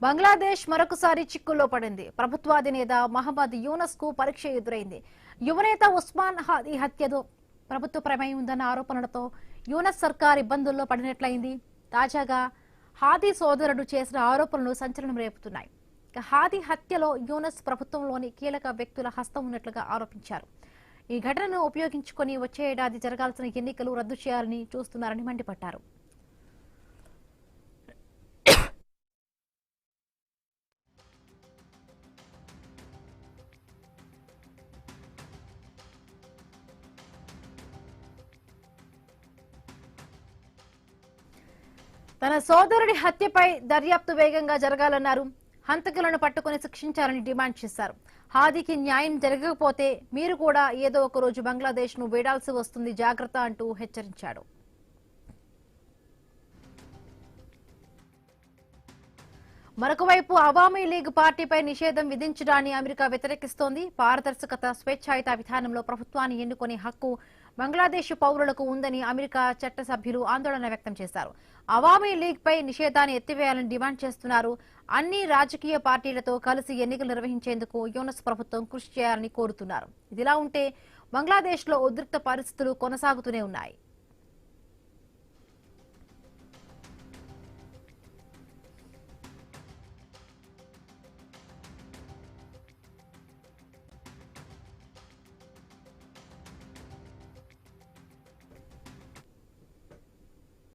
బంగ్లాదేశ్ మరొకసారి చిక్కుల్లో పడింది. ప్రభుత్వాధినేత మహమ్మద్ యూనస్ కు పరీక్ష ఎదురైంది. యువనేత ఉస్మాన్ హాదీ హత్యలో ప్రభుత్వ ప్రమేయం ఉందన్న ఆరోపణలతో యూనస్ సర్కార్ ఇబ్బందుల్లో పడినట్లయింది. తాజాగా హాదీ సోదరుడు చేసిన ఆరోపణలు సంచలనం రేపుతున్నాయి. హాదీ హత్యలో యూనస్ ప్రభుత్వంలోని కీలక వ్యక్తుల హస్తం ఉన్నట్లుగా ఆరోపించారు. ఈ ఘటనను ఉపయోగించుకుని వచ్చే ఏడాది జరగాల్సిన ఎన్నికలు రద్దు చేయాలని చూస్తున్నారని మండిపడ్డారు. తన సోదరుడి హత్యపై దర్యాప్తు వేగంగా జరగాలన్నారు. హంతకులను పట్టుకుని శిక్షించాలని డిమాండ్ చేశారు. హాదీకి న్యాయం జరగకపోతే మీరు కూడా ఏదో ఒక రోజు బంగ్లాదేశ్ ను వీడాల్సి వస్తుంది, జాగ్రత్త అంటూ హెచ్చరించాడు. మరొకవైపు అవామీ లీగ్ పార్టీపై నిషేధం విధించడాన్ని అమెరికా వ్యతిరేకిస్తోంది. పారదర్శకత, స్వేచ్ఛాయుత విధానంలో ప్రభుత్వాన్ని ఎన్నుకునే హక్కు బంగ్లాదేశ్ పౌరులకు ఉందని అమెరికా చట్ట సభ్యులు ఆందోళన వ్యక్తం చేశారు. అవామీ లీగ్ పై నిషేధాన్ని ఎత్తివేయాలని డిమాండ్ చేస్తున్నారు. అన్ని రాజకీయ పార్టీలతో కలిసి ఎన్నికలు నిర్వహించేందుకు యూనస్ ప్రభుత్వం కృషి చేయాలని కోరుతున్నారు. ఇదిలా ఉంటే బంగ్లాదేశ్ లో ఉద్రిక్త పరిస్థితులు కొనసాగుతూనే ఉన్నాయి.